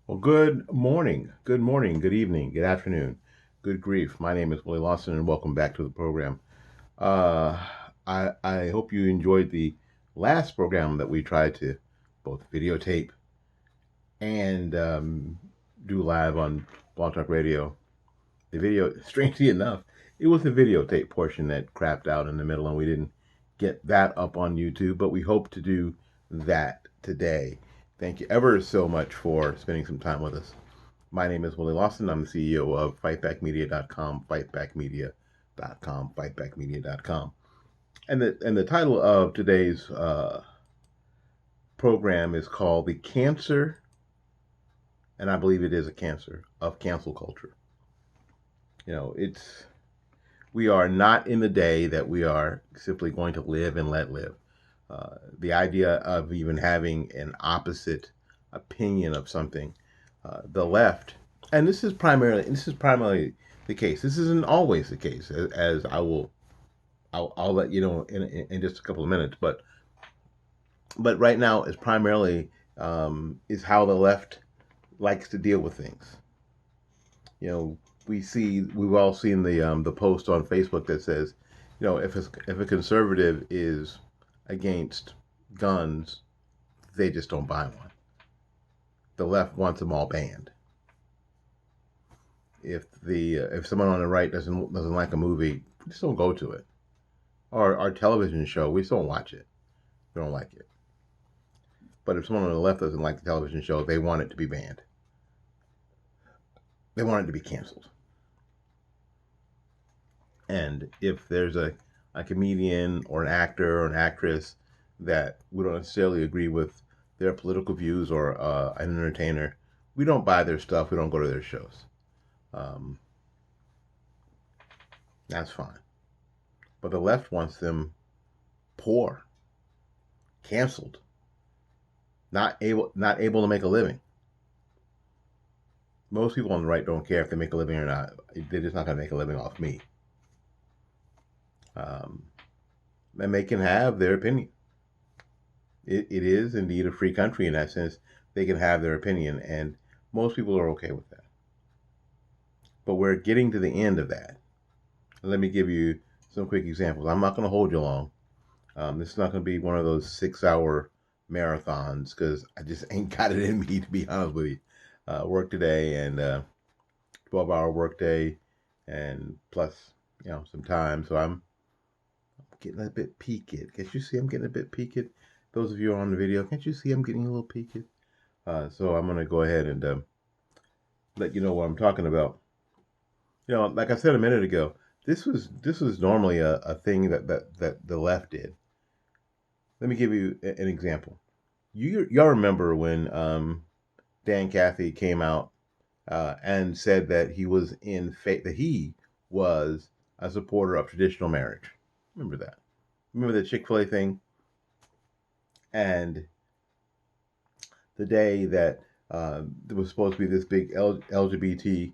Well, good morning, good evening, good afternoon, good grief. My name is Willie Lawson, and welcome back to the program. Uh, I hope you enjoyed the last program that we tried to both videotape and do live on Blog Talk Radio. The video, strangely enough, it was the videotape portion that crapped out in the middle, and we didn't get that up on YouTube, but we hope to do that today. Thank you ever so much for spending some time with us. My name is Willie Lawson. I'm the CEO of fightbackmedia.com, fightbackmedia.com, fightbackmedia.com. And the title of today's program is called The Cancer, and I believe it is a cancer, of cancel culture. It's we are not in the day that we are simply going to live and let live. The idea of even having an opposite opinion of something, the left, and this is primarily the case. This isn't always the case, as I'll let you know in just a couple of minutes. But right now is primarily is how the left likes to deal with things. You know, we've all seen the post on Facebook that says, if a conservative is against guns, they just don't buy one. The left wants them all banned. If someone on the right doesn't like a movie, just don't go to it. Or our television show, we just don't watch it. We don't like it. But if someone on the left doesn't like the television show, they want it to be banned. They want it to be canceled. And if there's a comedian or an actor or an actress that we don't necessarily agree with their political views, or an entertainer, we don't buy their stuff. We don't go to their shows. Um, that's fine. But the left wants them poor, canceled, not able to make a living. Most people on the right don't care if they make a living or not. They're just not going to make a living off me. Um, and they can have their opinion. It is indeed a free country in that sense. They can have their opinion, and most people are okay with that. But we're getting to the end of that. Let me give you some quick examples. I'm not going to hold you long. This is not going to be one of those 6-hour marathons, because I just ain't got it in me, to be honest with you. Work today, and 12-hour work day, and plus some time. So I'm getting a bit peaked. Can't you see I'm getting a bit peaked? Those of you on the video, can't you see I'm getting a little peaked? So I'm going to go ahead and let you know what I'm talking about. Like I said a minute ago, this was normally a thing that the left did. Let me give you an example. Y'all remember when Dan Cathy came out and said that he was that he was a supporter of traditional marriage. Remember that? Remember the Chick-fil-A thing? And the day that there was supposed to be this big um, LGBTQ.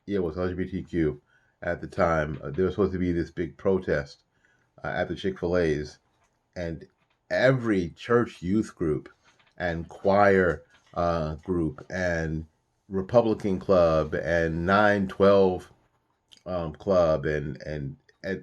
Yeah, it was LGBTQ at the time. There was supposed to be this big protest at the Chick-fil-A's, and every church youth group and choir group and Republican club and 912 club and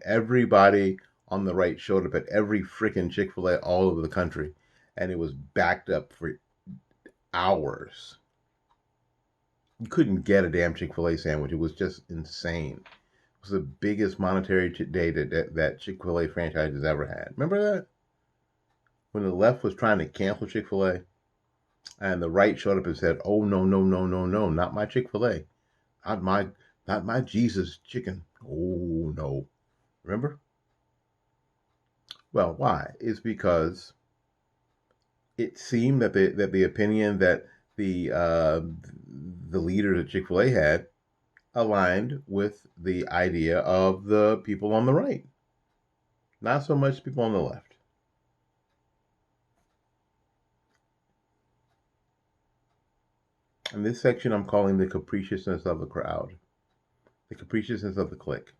everybody on the right showed up at every freaking Chick-fil-A all over the country, and it was backed up for hours. You couldn't get a damn Chick-fil-A sandwich. It was just insane. It was the biggest monetary day that Chick-fil-A franchise has ever had. Remember that? When the left was trying to cancel Chick-fil-A, and the right showed up and said, "Oh, no, no, no, no, no, not my Chick-fil-A, not my Jesus chicken. Oh no." Remember? Well, why? It's because it seemed that the opinion that the leaders at Chick-fil-A had aligned with the idea of the people on the right, not so much people on the left. And this section I'm calling the capriciousness of the crowd, the capriciousness of the clique.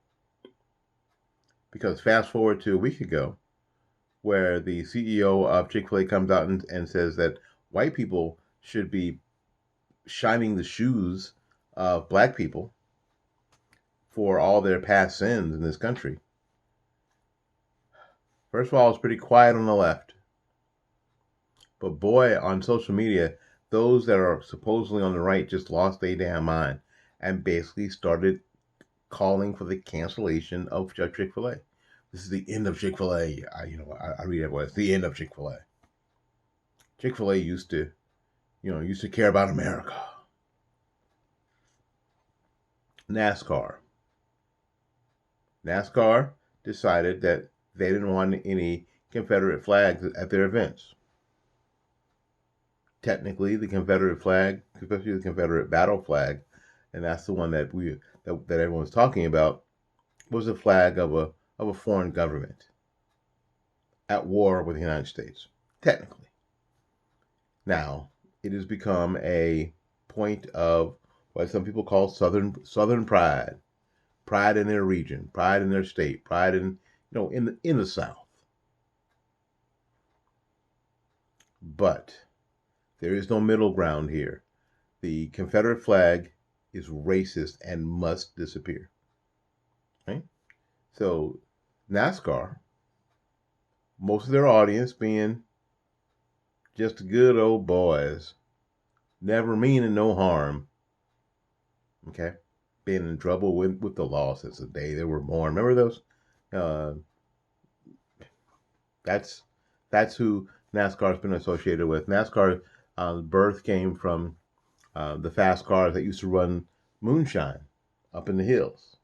Because fast forward to a week ago, where the CEO of Chick-fil-A comes out and says that white people should be shining the shoes of black people for all their past sins in this country. First of all, it's pretty quiet on the left. But boy, on social media, those that are supposedly on the right just lost their damn mind and basically started calling for the cancellation of Chick-fil-A. This is the end of Chick-fil-A. I read it was the end of Chick-fil-A. Chick-fil-A used to care about America. NASCAR decided that they didn't want any Confederate flags at their events. Technically, the Confederate flag, especially the Confederate battle flag, and that's the one that everyone's talking about, was a flag of a foreign government at war with the United States. Technically, now it has become a point of what some people call Southern pride, pride in their region, pride in their state, pride in the South. But there is no middle ground here. The Confederate flag is racist and must disappear. Right? So NASCAR, most of their audience being just good old boys, never meaning no harm. Okay? Being in trouble with the law since the day they were born. Remember those? That's who NASCAR's been associated with. NASCAR birth came from the fast cars that used to run moonshine up in the hills.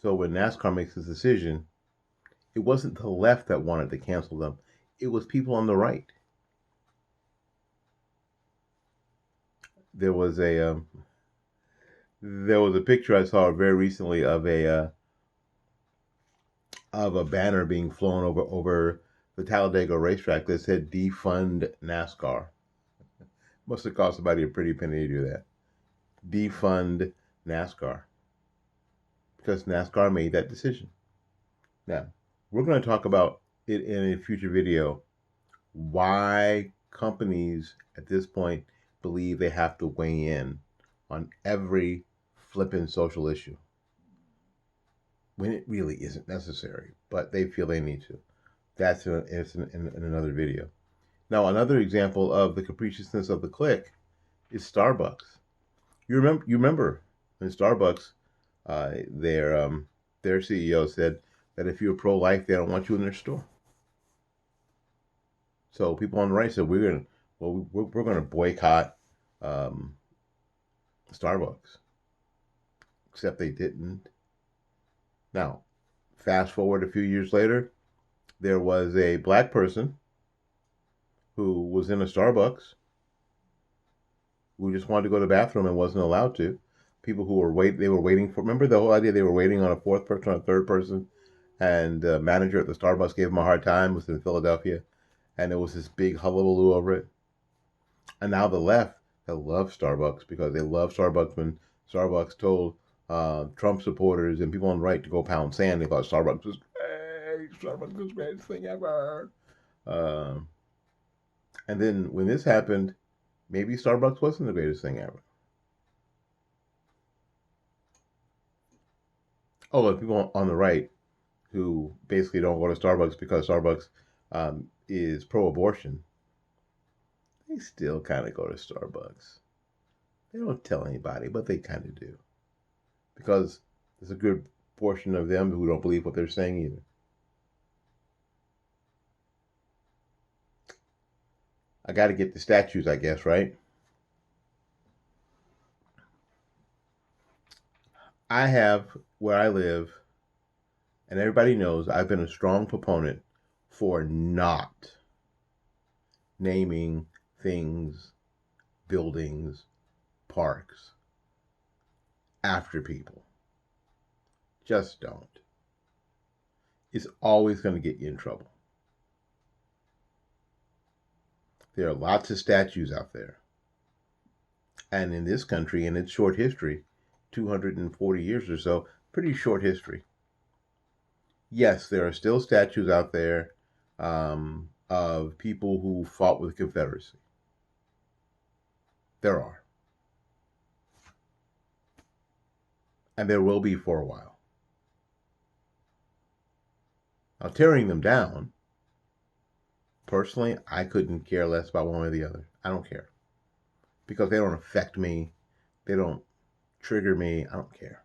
So when NASCAR makes this decision, it wasn't the left that wanted to cancel them. It was people on the right. There was a picture I saw very recently of a banner being flown over the Talladega racetrack that said "Defund NASCAR." Must have cost somebody a pretty penny to do that. Defund NASCAR. Because NASCAR made that decision. Now, we're going to talk about it in a future video, why companies at this point believe they have to weigh in on every flippin' social issue when it really isn't necessary, but they feel they need to. That's in another video. Now, another example of the capriciousness of the clique is Starbucks. You remember when Starbucks, their CEO said that if you're pro-life, they don't want you in their store. So people on the right said we're gonna boycott Starbucks. Except they didn't. Now, fast forward a few years later, there was a black person who was in a Starbucks who just wanted to go to the bathroom and wasn't allowed to. People who were waiting for. Remember the whole idea? They were waiting on a fourth person, on a third person, and the manager at the Starbucks gave him a hard time. It was in Philadelphia, and it was this big hullabaloo over it. And now the left, they love Starbucks because they love Starbucks when Starbucks told Trump supporters and people on the right to go pound sand. They thought Starbucks was great. Starbucks was the greatest thing ever. And then when this happened, maybe Starbucks wasn't the greatest thing ever. Oh, the people on the right who basically don't go to Starbucks because Starbucks is pro-abortion, they still kind of go to Starbucks. They don't tell anybody, but they kind of do. Because there's a good portion of them who don't believe what they're saying either. I got to get the statues, I guess, right? I have, where I live, and everybody knows I've been a strong proponent for not naming things, buildings, parks after people. Just don't. It's always going to get you in trouble. There are lots of statues out there. And in this country, in its short history, 240 years or so, pretty short history, Yes, there are still statues out there of people who fought with the Confederacy. There are. And there will be for a while. Now, tearing them down, personally, I couldn't care less about one or the other. I don't care. Because they don't affect me. They don't trigger me. I don't care.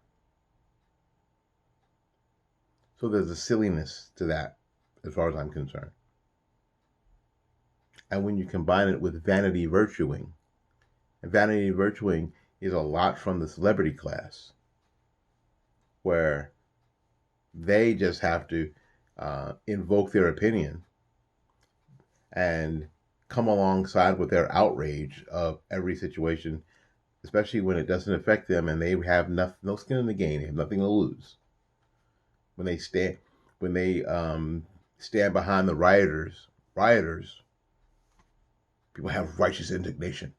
So there's a silliness to that as far as I'm concerned. And when you combine it with vanity virtuing, and vanity virtuing is a lot from the celebrity class, where they just have to invoke their opinion and come alongside with their outrage of every situation, especially when it doesn't affect them and they have no skin in the game. They have nothing to lose. When they stand behind the rioters, people have righteous indignation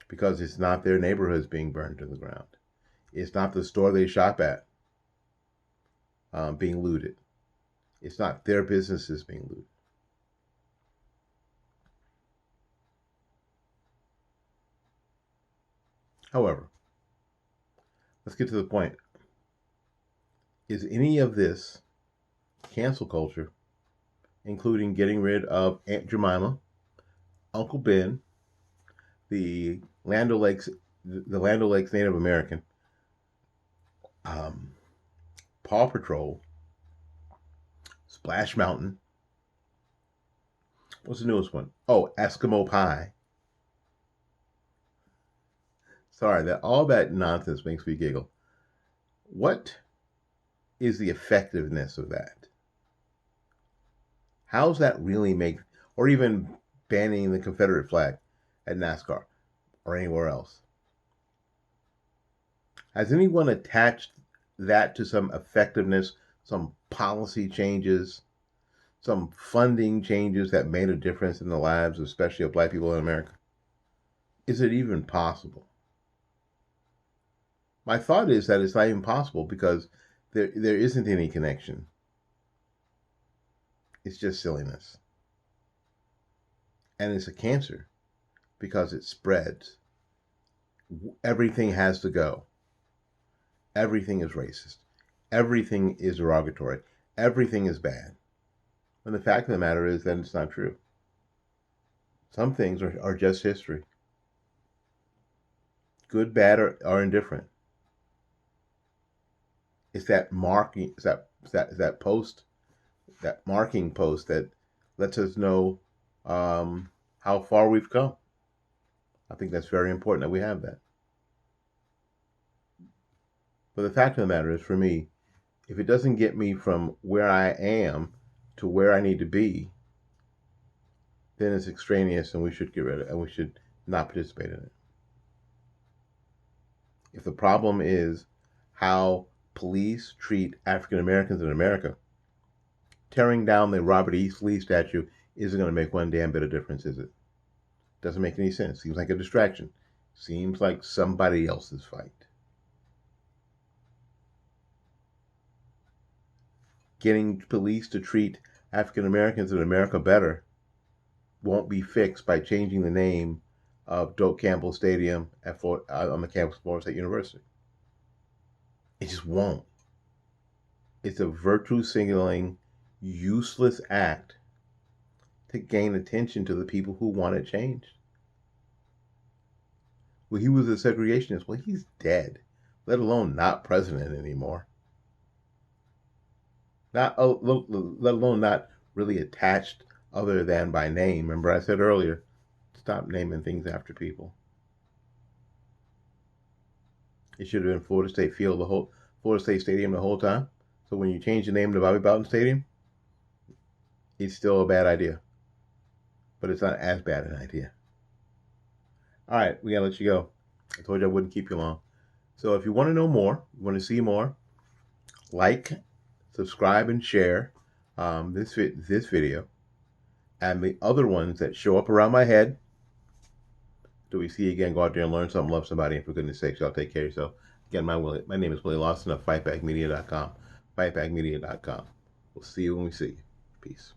because it's not their neighborhoods being burned to the ground. It's not the store they shop at being looted. It's not their businesses being looted. However, let's get to the point. Is any of this cancel culture, including getting rid of Aunt Jemima, Uncle Ben, the Land O'Lakes Native American, Paw Patrol, Splash Mountain. What's the newest one? Oh, Eskimo Pie. Sorry, all that nonsense makes me giggle. What is the effectiveness of that? How's that really make, or even banning the Confederate flag at NASCAR or anywhere else? Has anyone attached that to some effectiveness, some policy changes, some funding changes that made a difference in the lives, especially of Black people in America? Is it even possible? My thought is that it's not even possible because there isn't any connection. It's just silliness. And it's a cancer because it spreads. Everything has to go. Everything is racist. Everything is derogatory. Everything is bad. When the fact of the matter is that it's not true. Some things are just history. Good, bad, or indifferent. It's that marking, that post, that marking post that lets us know how far we've come. I think that's very important that we have that. But the fact of the matter is, for me, if it doesn't get me from where I am to where I need to be, then it's extraneous and we should get rid of it and we should not participate in it. If the problem is how police treat African Americans in America, tearing down the Robert E. Lee statue isn't going to make one damn bit of difference, is it? Doesn't make any sense. Seems like a distraction. Seems like somebody else's fight. Getting police to treat African Americans in America better won't be fixed by changing the name of Doak Campbell Stadium on the campus of Florida State University. It just won't. It's a virtue signaling, useless act to gain attention to the people who want it changed. Well, he was a segregationist. Well, he's dead, let alone not president anymore. Let alone not really attached other than by name. Remember I said earlier, stop naming things after people. It should have been Florida State Stadium the whole time. So when you change the name to Bobby Bowden Stadium, it's still a bad idea. But it's not as bad an idea. All right, we gotta let you go. I told you I wouldn't keep you long. So if you want to know more, you want to see more, like, subscribe, and share this video and the other ones that show up around my head. Till we see you again, go out there and learn something, love somebody, and for goodness sakes, y'all take care of yourself. Again, my name is Willie Lawson of FightbackMedia.com. fightbackmedia.com. We'll see you when we see you. Peace.